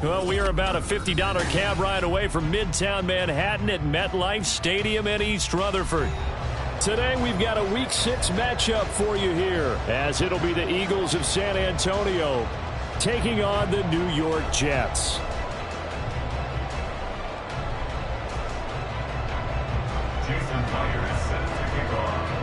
Well, we are about a $50 cab ride away from Midtown Manhattan at MetLife Stadium in East Rutherford. Today, we've got a Week 6 matchup for you here, as it'll be the Eagles of San Antonio taking on the New York Jets. Jason Meyer is set to kick off.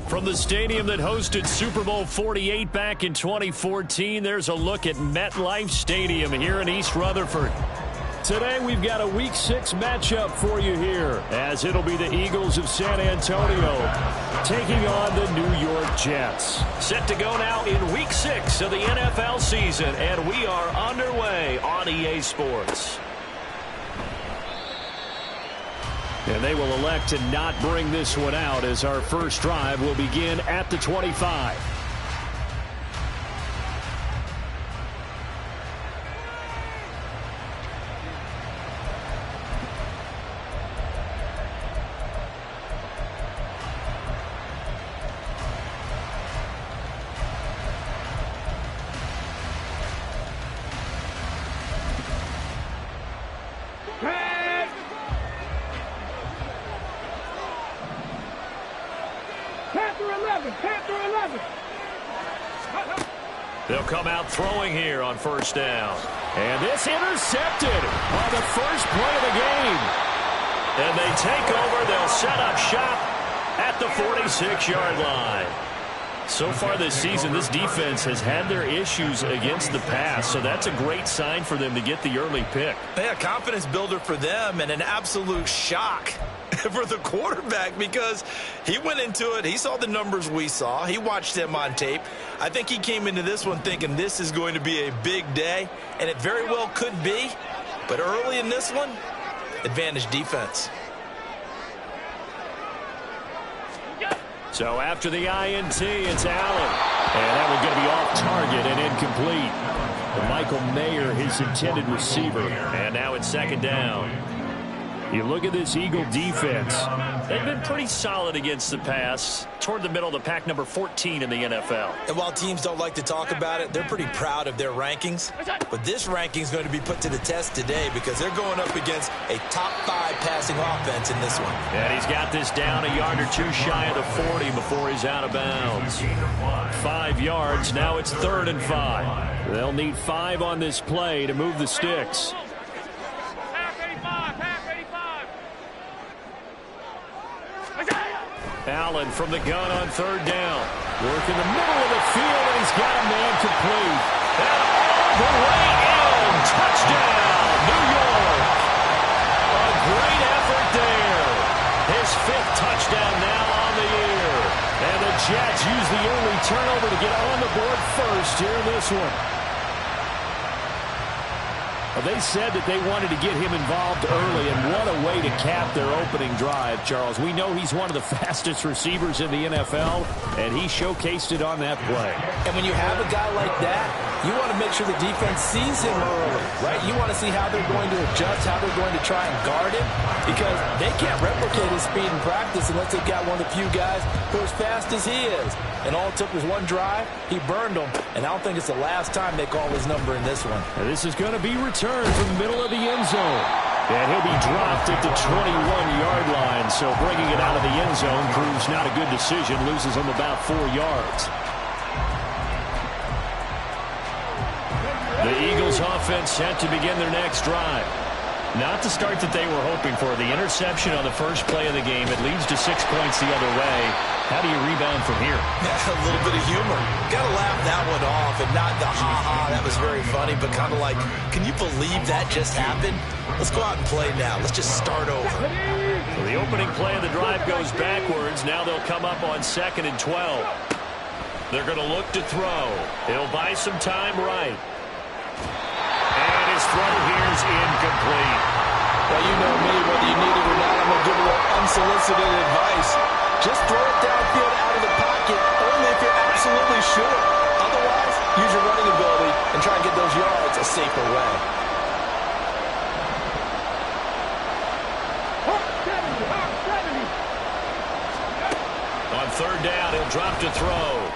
From the stadium that hosted Super Bowl 48 back in 2014, there's a look at MetLife Stadium here in East Rutherford. Today, we've got a Week 6 matchup for you here, as it'll be the Eagles of San Antonio taking on the New York Jets. Set to go now in Week 6 of the NFL season, and we are underway on EA Sports. And they will elect to not bring this one out, as our first drive will begin at the 25. They'll come out throwing here on first down. And this intercepted on the first play of the game. And they take over. They'll set up shop at the 46-yard line. So far this season, this defense has had their issues against the pass, so that's a great sign for them to get the early pick. Yeah, confidence builder for them and an absolute shock for the quarterback, because he went into it. He saw the numbers we saw. He watched them on tape. I think he came into this one thinking this is going to be a big day, and it very well could be. But early in this one, advantage defense. So after the INT, it's Allen. And that one's going to be off target and incomplete. Michael Mayer, his intended receiver. And now it's second down. You look at this Eagle defense. They've been pretty solid against the pass, toward the middle of the pack, number 14 in the NFL. And while teams don't like to talk about it, they're pretty proud of their rankings. But this ranking is going to be put to the test today, because they're going up against a top 5 passing offense in this one. And he's got this down a yard or two shy of the 40 before he's out of bounds. 5 yards. Now it's 3rd and 5. They'll need 5 on this play to move the sticks. Allen from the gun on 3rd down. Work in the middle of the field, and he's got a man complete. And all the way in. Touchdown, New York. A great effort there. His 5th touchdown now on the year. And the Jets forces the early turnover to get on the board first here in this one. Well, they said that they wanted to get him involved early, and what a way to cap their opening drive, Charles. We know he's one of the fastest receivers in the NFL, and he showcased it on that play. And when you have a guy like that, you want to make sure the defense sees him early, right? You want to see how they're going to adjust, how they're going to try and guard him, because they can't replicate his speed in practice unless they've got one of the few guys who are as fast as he is. And all it took was one drive. He burned them, and I don't think it's the last time they call his number in this one. And this is going to be returned from the middle of the end zone. And he'll be dropped at the 21-yard line, so bringing it out of the end zone proves not a good decision, loses him about 4 yards. The Eagles offense set to begin their next drive. Not the start that they were hoping for. The interception on the first play of the game. It leads to 6 points the other way. How do you rebound from here? Yeah, a little bit of humor. Got to laugh that one off, and not the ha-ha, that was very funny, but kind of like, can you believe that just happened? Let's go out and play now. Let's just start over. So the opening play of the drive goes backwards. Now they'll come up on 2nd and 12. They're going to look to throw. He'll buy some time right. And his throw here's incomplete. Well, you know me, whether you need it or not, I'm going to give a little unsolicited advice. Just throw it downfield out of the pocket, only if you're absolutely sure. Otherwise, use your running ability and try and get those yards a safer way. On 3rd down, he'll drop to throw.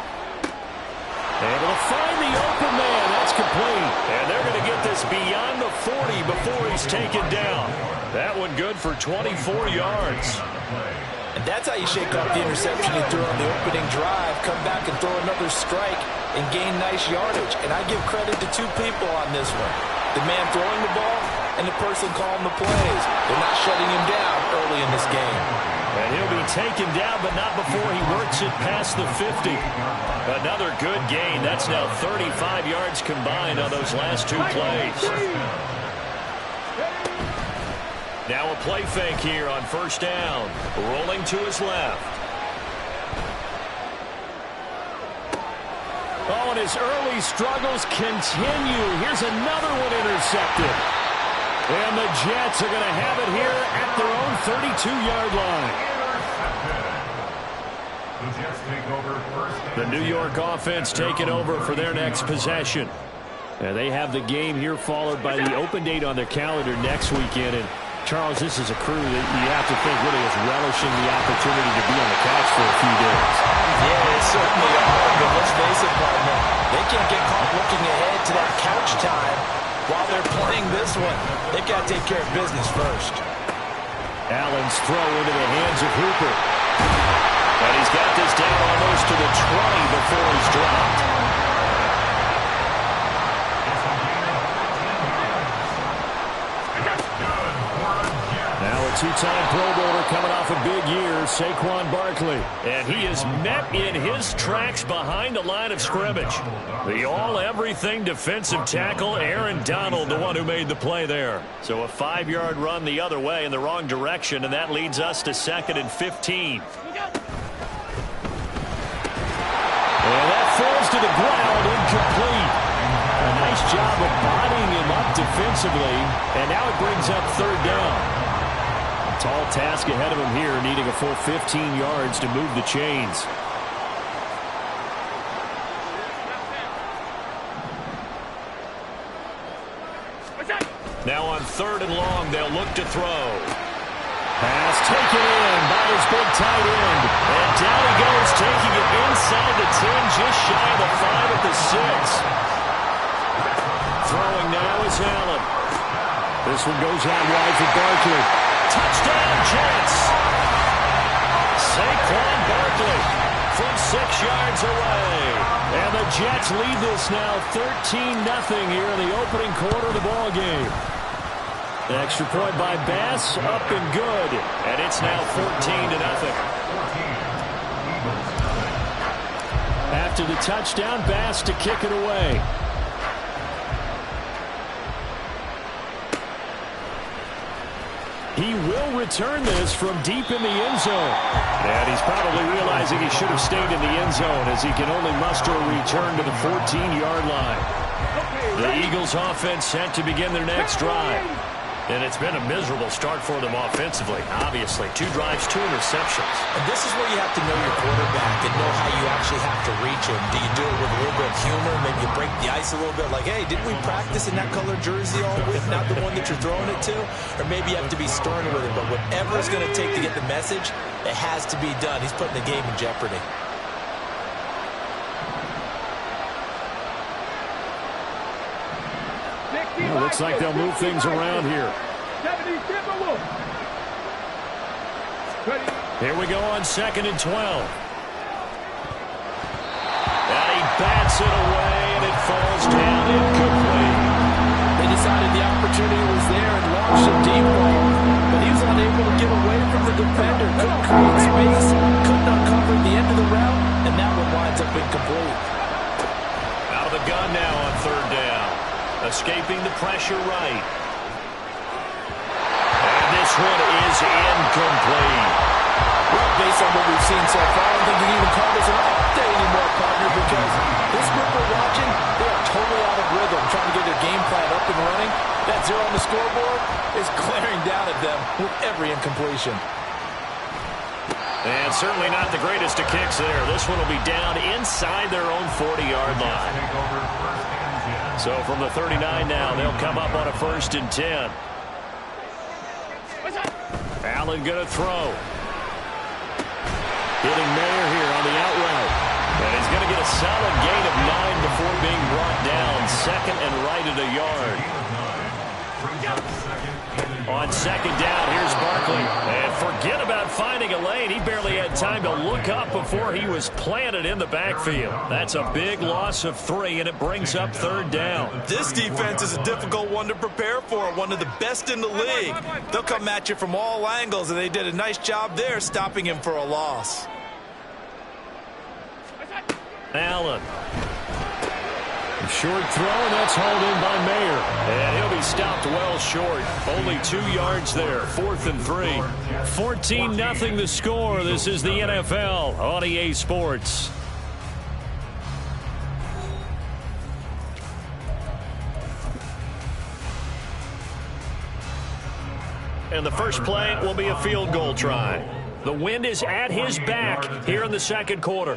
Able to find the open man. That's complete. And they're going to get this beyond the 40 before he's taken down. That one good for 24 yards. And that's how you shake off the interception you threw on the opening drive. Come back and throw another strike and gain nice yardage. And I give credit to 2 people on this one. The man throwing the ball and the person calling the plays. They're not shutting him down early in this game. And he'll be taken down, but not before he works it past the 50. Another good gain. That's now 35 yards combined on those last 2 plays. Now a play fake here on 1st down. Rolling to his left. Oh, and his early struggles continue. Here's another one intercepted. And the Jets are going to have it here at their own 32-yard line. The New York offense taking over for their next possession. And they have the game here followed by the open date on their calendar next weekend. And Charles, this is a crew that you have to think really is relishing the opportunity to be on the couch for a few days. Yeah, they certainly are, but let's face it, partner, they can't get caught looking ahead to that couch time while they're playing this one. They've got to take care of business first. Allen's throw into the hands of Hooper. And he's got this down almost to the 20 before he's dropped. Now a 2-time Pro Bowler coming off a big year, Saquon Barkley. And he is met in his tracks behind the line of scrimmage. The all-everything defensive tackle, Aaron Donald, the one who made the play there. So a 5-yard run the other way in the wrong direction, and that leads us to 2nd and 15. And that falls to the ground, incomplete. A nice job of bodying him up defensively, and now it brings up 3rd down. Tall task ahead of him here, needing a full 15 yards to move the chains. Now on 3rd and long, they'll look to throw. Pass taken in by his big tight end. And down he goes, taking it inside the 10, just shy of the 5 at the 6. Throwing now is Allen. This one goes out wide for Barkley. Touchdown, Jets! Saquon Barkley from 6 yards away. And the Jets lead this now 13-0 here in the opening quarter of the ball game. The extra point by Bass, up and good. And it's now 14-0. After the touchdown, Bass to kick it away. He will return this from deep in the end zone. And he's probably realizing he should have stayed in the end zone as he can only muster a return to the 14-yard line. The Eagles offense set to begin their next drive. And it's been a miserable start for them offensively. Obviously, 2 drives, 2 interceptions. And this is where you have to know your quarterback and know how you actually have to reach him. Do you do it with a little bit of humor? Maybe you break the ice a little bit like, hey, didn't we practice in that color jersey all week, not the one that you're throwing it to? Or maybe you have to be stern with it. But whatever it's going to take to get the message, it has to be done. He's putting the game in jeopardy. Looks like they'll move things around here. Here we go on 2nd and 12. And he bats it away, and it falls down incomplete. They decided the opportunity was there and launched a deep ball, but he was unable to get away from the defender. Couldn't create space, couldn't uncover the end of the route, and that one winds up incomplete. Out of the gun now on 3rd down. Escaping the pressure right. And this one is incomplete. Well, based on what we've seen so far, I don't think you can even call this an update anymore, partner, because this group we're watching, they are totally out of rhythm, trying to get their game plan up and running. That 0 on the scoreboard is glaring down at them with every incompletion. And certainly not the greatest of kicks there. This one will be down inside their own 40-yard line. So from the 39 now, they'll come up on a 1st and 10. Allen going to throw. Hitting Mayer here on the out route. And he's going to get a solid gain of 9 before being brought down. 2nd and right at a yard. On 2nd down, here's Barkley. And forget about finding a lane. He barely had time to look up before he was planted in the backfield. That's a big loss of 3, and it brings up 3rd down. This defense is a difficult one to prepare for, one of the best in the league. They'll come at you from all angles, and they did a nice job there stopping him for a loss. Allen. Short throw, and that's hauled in by Mayer. And he'll be stopped well short. Only 2 yards there. 4th and 3. 14-0 the score. This is the NFL on EA Sports. And the first play will be a field goal try. The wind is at his back here in the 2nd quarter.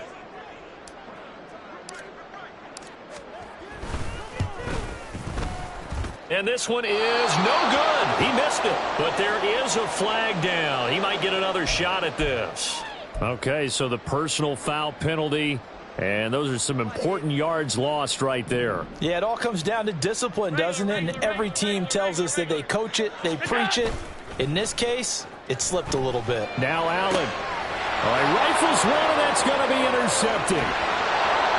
And this one is no good. He missed it. But there is a flag down. He might get another shot at this. Okay, so the personal foul penalty. And those are some important yards lost right there. Yeah, it all comes down to discipline, doesn't it? And every team tells us that they coach it, they preach it. In this case, it slipped a little bit. Now Allen. All right, rifles one, and that's going to be intercepted.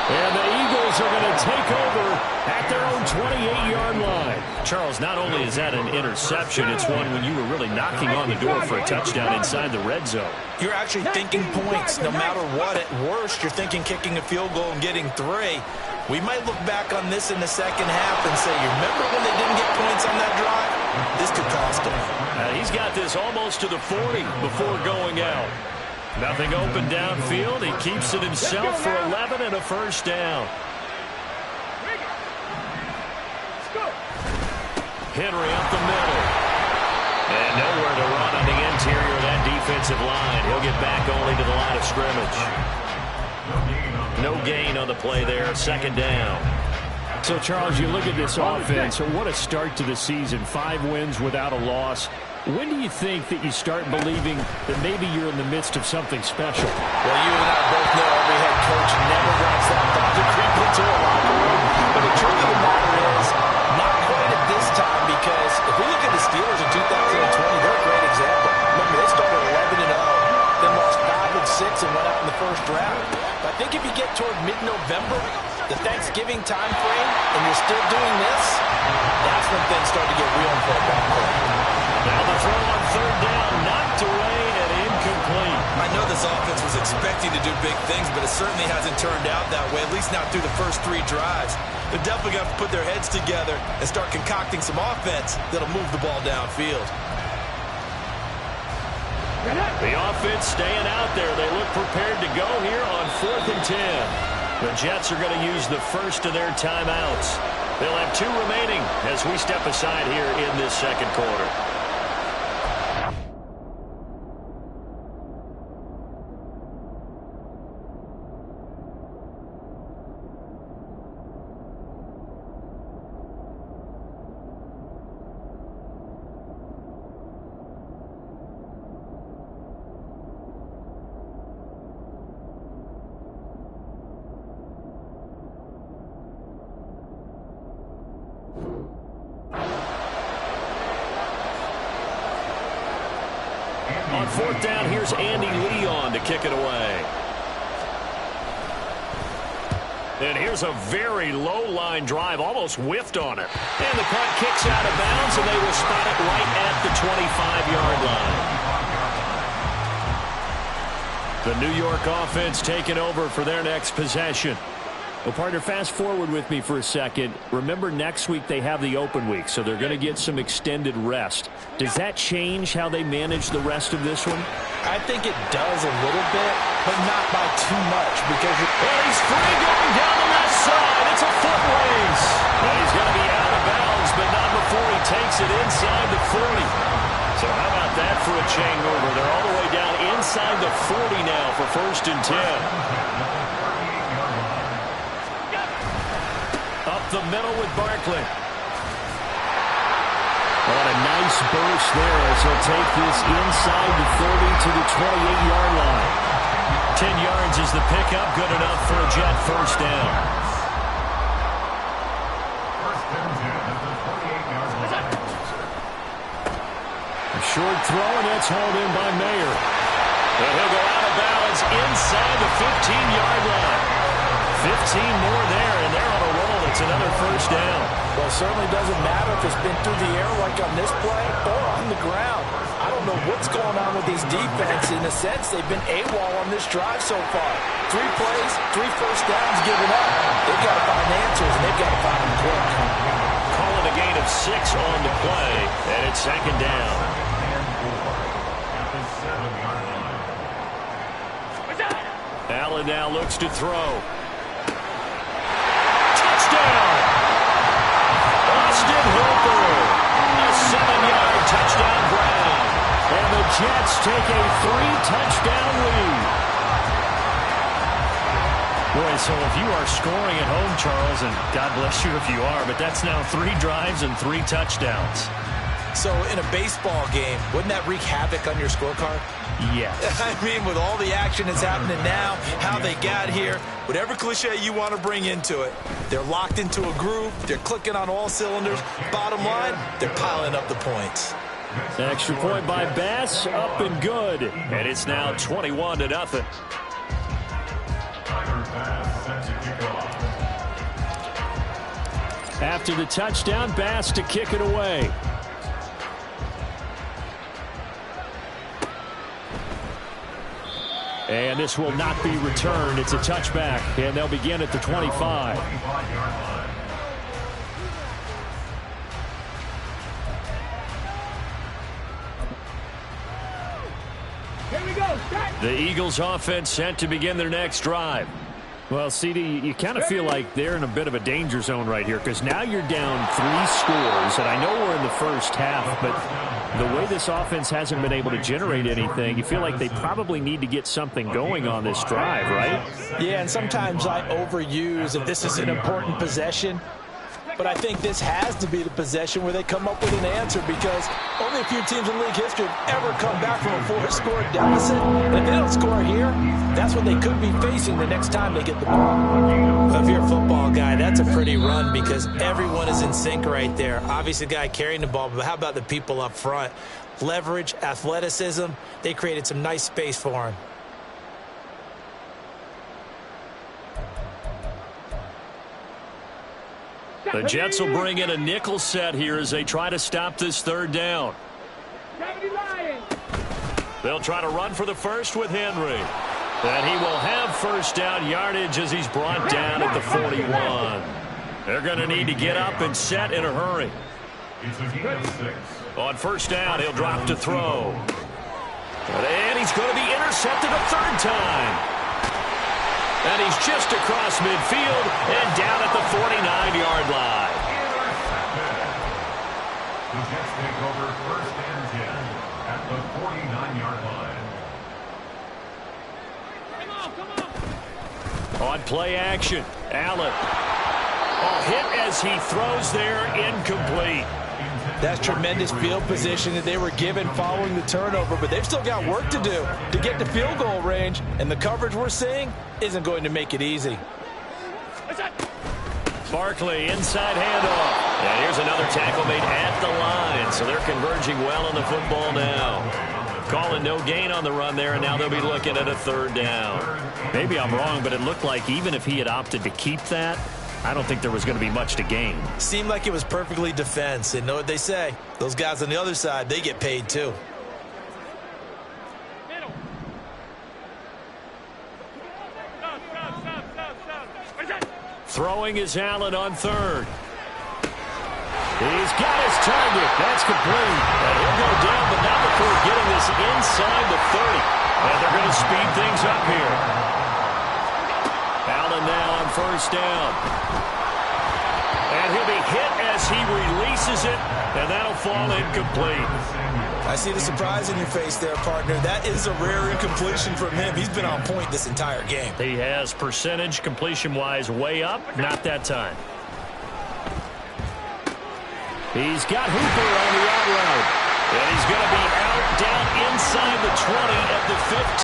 And the Eagles are going to take over at their own 28-yard line. Charles, not only is that an interception, it's one when you were really knocking on the door for a touchdown inside the red zone. You're actually thinking points. No matter what, at worst, you're thinking kicking a field goal and getting 3. We might look back on this in the second half and say, you remember when they didn't get points on that drive? This could cost them. He's got this almost to the 40 before going out. Nothing open downfield. He keeps it himself for 11 and a first down. Henry up the middle. And nowhere to run on the interior of that defensive line. He'll get back only to the line of scrimmage. No gain on the play there. 2nd down. So, Charles, you look at this offense. What a start to the season. 5 wins without a loss. When do you think that you start believing that maybe you're in the midst of something special? Well, you and I both know every head coach never wants that thought to creep into a locker room. But the truth of the matter is, not quite at this time, because if we look at the Steelers in 2020, they're a great example. Remember, they started 11-0, then lost 5-6 and went out in the first round. But I think if you get toward mid-November, the Thanksgiving time frame, and you're still doing this, that's when things start to get real in football. Now the throw on 3rd down, knocked away and incomplete. I know this offense was expecting to do big things, but it certainly hasn't turned out that way, at least not through the first 3 drives. They're definitely going to put their heads together and start concocting some offense that'll move the ball downfield. The offense staying out there. They look prepared to go here on 4th and 10. The Jets are going to use the first of their timeouts. They'll have 2 remaining as we step aside here in this second quarter. On 4th down, here's Andy Leon to kick it away. And here's a very low-line drive, almost whiffed on it. And the punt kicks out of bounds, and they will spot it right at the 25-yard line. The New York offense taking over for their next possession. Well, partner, fast forward with me for a second. Remember, next week they have the open week, so they're going to get some extended rest. Does that change how they manage the rest of this one? I think it does a little bit, but not by too much. Because he's free going down the left side. It's a foot race. And he's going to be out of bounds, but not before he takes it inside the 40. So how about that for a chain mover? They're all the way down inside the 40 now for 1st and 10. Up the middle with Barkley. What a nice burst there as he'll take this inside the 30 to the 28-yard line. 10 yards is the pickup, good enough for a Jet first down. A short throw, and that's hauled in by Mayer. And he'll go out of bounds inside the 15-yard line. 15 more there, and they're on a roll. It's another first down. Well, it certainly doesn't matter if it's been through the air like on this play or on the ground. I don't know what's going on with this defense. In a sense, they've been AWOL on this drive so far. 3 plays, 3 first downs given up. They've got to find answers, and they've got to find them quick. Calling a gain of 6 on the play, and it's second down. Allen now looks to throw. Austin Hooper, a 7-yard touchdown grab. And the Jets take a 3-touchdown lead. Boy, so if you are scoring at home, Charles, and God bless you if you are, but that's now 3 drives and 3 touchdowns. So in a baseball game, wouldn't that wreak havoc on your scorecard? Yes. I mean, with all the action that's happening now, how they got here, whatever cliche you want to bring into it, they're locked into a groove, they're clicking on all cylinders. Bottom line, they're piling up the points. Extra point by Bass, up and good. And it's now 21-0. After the touchdown, Bass to kick it away. And this will not be returned. It's a touchback, and they'll begin at the 25. Here we go. The Eagles offense set to begin their next drive. Well, CD, you kind of feel like they're in a bit of a danger zone right here because now you're down 3 scores, and I know we're in the first half, but the way this offense hasn't been able to generate anything, you feel like they probably need to get something going on this drive, right? Yeah, and sometimes I overuse if this is an important possession. But I think this has to be the possession where they come up with an answer because only a few teams in league history have ever come back from a 4-score deficit. And if they don't score here, that's what they could be facing the next time they get the ball. Well, if you're a football guy, that's a pretty run because everyone is in sync right there. Obviously, the guy carrying the ball, but how about the people up front? Leverage, athleticism, they created some nice space for him. The Jets will bring in a nickel set here as they try to stop this 3rd down. They'll try to run for the first with Henry. And he will have first down yardage as he's brought down at the 41. They're going to need to get up and set in a hurry. On first down, he'll drop to throw. And he's going to be intercepted a third time. And he's just across midfield and down at the 49-yard line. The Jets take over 1st and 10 at the 49-yard line. On play action, Allen. Hit as he throws there, incomplete. That's tremendous field position that they were given following the turnover, but they've still got work to do to get to field goal range, and the coverage we're seeing isn't going to make it easy. Barkley, inside handoff. And here's another tackle made at the line, so they're converging well on the football now. Calling no gain on the run there, and now they'll be looking at a third down. Maybe I'm wrong, but it looked like even if he had opted to keep that, I don't think there was going to be much to gain. Seemed like it was perfectly defense, and know what they say. Those guys on the other side, they get paid too. Throwing is Allen on third. He's got his target. That's complete. And he'll go down, but not before getting this inside the 30. And they're going to speed things up here. Allen now on first down. And he'll be hit as he releases it, and that'll fall incomplete. I see the surprise in your face there, partner. That is a rare incompletion from him. He's been on point this entire game. He has percentage completion-wise way up. Not that time. He's got Hooper on the out route. And he's going to be out down inside the 20 at the 15.